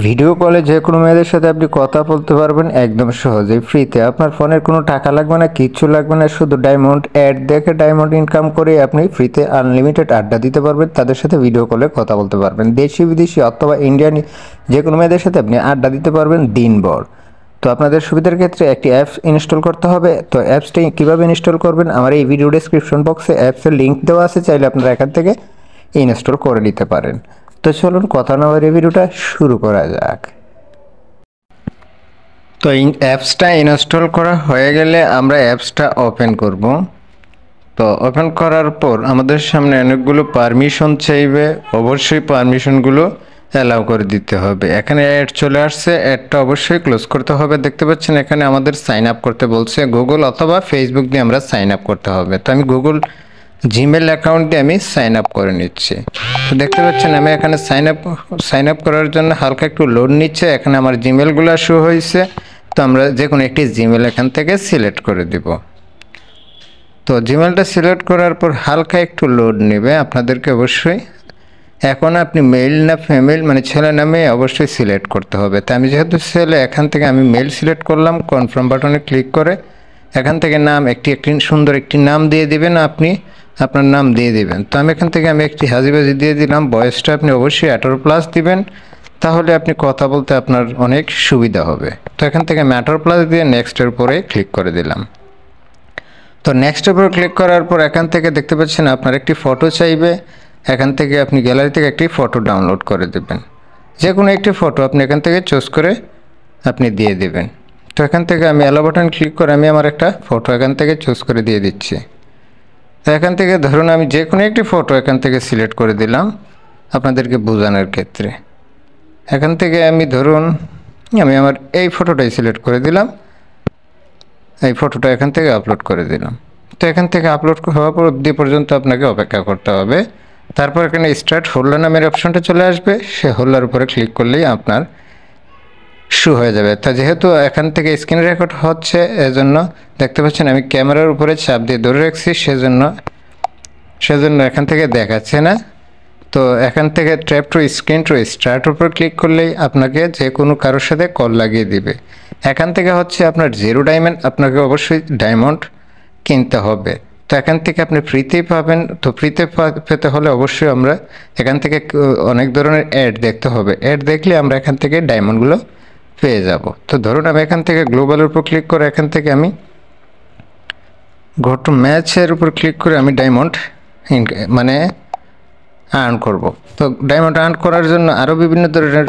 Video কলে যে কোনো মেয়েদের সাথে আপনি কথা বলতে পারবেন একদম সহজেই ফ্রিতে। আপনার ফোনের কোনো টাকা লাগবে না, কিচ্ছু লাগবে না, শুধু ডায়মন্ড অ্যাড দেখে ডায়মন্ড ইনকাম করে আপনি ফ্রিতে আনলিমিটেড আড্ডা দিতে পারবেন। তাদের সাথে ভিডিও কলে কথা বলতে পারবেন। দেশি বিদেশি অথবা ইন্ডিয়ান যে কোনো মেয়েদের সাথে আপনি আড্ডা দিতে পারবেন দিনভর। তো আপনাদের সুবিধার ক্ষেত্রে একটি অ্যাপস ইনস্টল করতে হবে। তো অ্যাপসটি কীভাবে ইনস্টল করবেন, আমার এই ভিডিও ডেসক্রিপশন বক্সে অ্যাপসের লিঙ্ক দেওয়া আছে, চাইলে আপনারা এখান থেকে ইনস্টল করে নিতে পারেন। তো চলুন কথা না বলে ভিডিওটা শুরু করা যাক। তো এই অ্যাপসটা ইনস্টল করা হয়ে গেলে আমরা অ্যাপসটা ওপেন করব। তো ওপেন করার পর আমাদের সামনে অনেকগুলো পারমিশন চাইবে, অবশ্যই পারমিশনগুলো অ্যালাউ করে দিতে হবে। এখানে অ্যাড চলে আসছে, অ্যাডটা অবশ্যই ক্লোজ করতে হবে। দেখতে পাচ্ছেন এখানে আমাদের সাইন আপ করতে বলছে, গুগল অথবা ফেসবুক দিয়ে আমরা সাইন আপ করতে হবে। তো আমি গুগল জিমেল অ্যাকাউন্ট দিয়ে আমি সাইন আপ করে নিচ্ছি। তো দেখতে পাচ্ছেন আমি এখানে সাইন আপ করার জন্য হালকা একটু লোড নিচ্ছে। এখানে আমার জিমেলগুলো শো হয়েছে। তো আমরা যে কোনো একটি জিমেল এখান থেকে সিলেক্ট করে দিব। তো জিমেলটা সিলেক্ট করার পর হালকা একটু লোড নেবে আপনাদেরকে অবশ্যই। এখন আপনি মেল না ফিমেল, মানে ছেলে না মেয়ে, অবশ্যই সিলেক্ট করতে হবে। তো আমি যেহেতু ছেলে, এখান থেকে আমি মেল সিলেক্ট করলাম। কনফার্ম বাটনে ক্লিক করে এখান থেকে নাম একটি সুন্দর একটি নাম দিয়ে দিবেন। আপনি আপনার নাম দিয়ে দিবেন। তো আমি এখান থেকে একটি হাজিবাজি দিয়ে দিলাম। বয়সটা আপনি অবশ্যই 18+ দিবেন, তাহলে আপনি কথা বলতে আপনার অনেক সুবিধা হবে। তো এখান থেকে আমি 18+ দিয়ে নেক্সটের উপরে ক্লিক করে দিলাম। তো নেক্সটের উপর ক্লিক করার পর এখান থেকে দেখতে পাচ্ছেন আপনার একটি ফটো চাইবে। এখান থেকে আপনি গ্যালারি থেকে একটি ফটো ডাউনলোড করে দেবেন। যে কোনো একটি ফটো আপনি এখান থেকে চুজ করে আপনি দিয়ে দেবেন। তো এখান থেকে আমি অ্যালো বাটন ক্লিক করে আমি আমার একটা ফটো এখান থেকে চুজ করে দিয়ে দিচ্ছি। তো এখান থেকে ধরুন আমি যে কোনো একটি ফটো এখান থেকে সিলেক্ট করে দিলাম আপনাদেরকে বোঝানোর ক্ষেত্রে। এখান থেকে আমি ধরুন আমি আমার এই ফটোটাই সিলেক্ট করে দিলাম। এই ফটোটা এখান থেকে আপলোড করে দিলাম। তো এখান থেকে আপলোড হওয়া অবধি পর্যন্ত আপনাকে অপেক্ষা করতে হবে। তারপর এখানে স্টার্ট হোল্ডার নামের অপশনটা চলে আসবে। সে হোল্ডার উপরে ক্লিক করলেই আপনার শু হয়ে যাবে। তা যেহেতু এখান থেকে স্ক্রিন রেকর্ড হচ্ছে, এজন্য দেখতে পাচ্ছেন আমি ক্যামেরার উপরে চাপ দিয়ে ধরে রাখছি, সেজন্য এখান থেকে দেখাচ্ছে না। তো এখান থেকে tap to screen to start উপর ক্লিক করলেই আপনাকে যে কোনো কারোর সাথে কল লাগিয়ে দিবে। এখান থেকে হচ্ছে আপনার 0 ডায়মন্ড, আপনাকে অবশ্যই ডায়মন্ড কিনতে হবে। তো এখান থেকে আপনি ফ্রিতেই পাবেন। তো ফ্রিতে পেতে হলে অবশ্যই আমরা এখান থেকে অনেক ধরনের অ্যাড দেখতে হবে। অ্যাড দেখলে আমরা এখান থেকে ডায়মন্ডগুলো পেয়ে যাব। তো ধরুন আমি এখান থেকে গ্লোবালের উপর ক্লিক করে এখান থেকে আমি গো টু ম্যাচের উপর ক্লিক করে আমি ডায়মন্ড মানে আর্ন করব। তো ডায়মন্ড আর্ন করার জন্য আরও বিভিন্ন ধরনের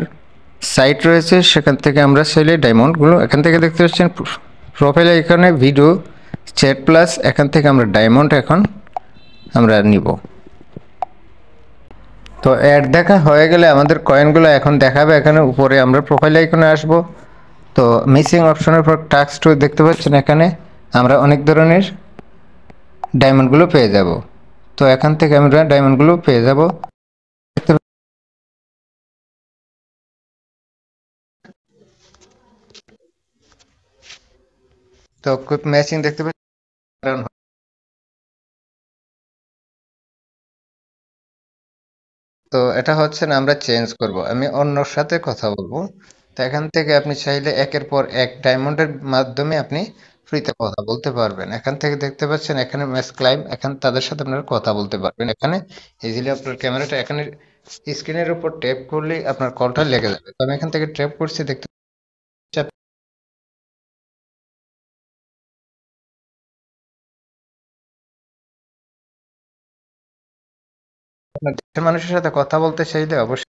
সাইট রয়েছে, সেখান থেকে আমরা চাইলে ডায়মন্ডগুলো এখান থেকে দেখতে পাচ্ছেন প্রোফাইল এখানে ভিডিও চ্যাট প্লাস, এখান থেকে আমরা ডায়মন্ড এখন আমরা নিব। তো অ্যাড দেখা হয়ে গেলে আমাদের কয়েনগুলো এখন দেখাবে। এখানে উপরে আমরা প্রোফাইল আইকনে আসব। তো মিসিং অপশনের পর টাস্ক 2 দেখতে পাচ্ছেন, এখানে আমরা অনেক ধরনের ডায়মন্ডগুলো পেয়ে যাব। তো এখান থেকে আমরা ডায়মন্ডগুলো পেয়ে যাব। তো ম্যাচিং দেখতে পাচ্ছেন। তো এটা হচ্ছে না, আমরা চেঞ্জ করব, আমি অন্যর সাথে কথা বলবো। তো এখান থেকে আপনি চাইলে একের পর এক ডায়মন্ডের মাধ্যমে আপনি ফ্রিতে কথা বলতে পারবেন। এখান থেকে দেখতে পাচ্ছেন এখানে ম্যাচ ক্লাইম, এখানে তাদের সাথে আপনারা কথা বলতে পারবেন। এখানে ইজিলি আপনার ক্যামেরাটা এখানে স্ক্রিনের উপর ট্যাপ করলেই আপনার কলটা লেগে যাবে। তো আমি এখান থেকে ট্যাপ করছি, দেখতে আপনার দেশের মানুষের সাথে কথা বলতে চাইলে অবশ্যই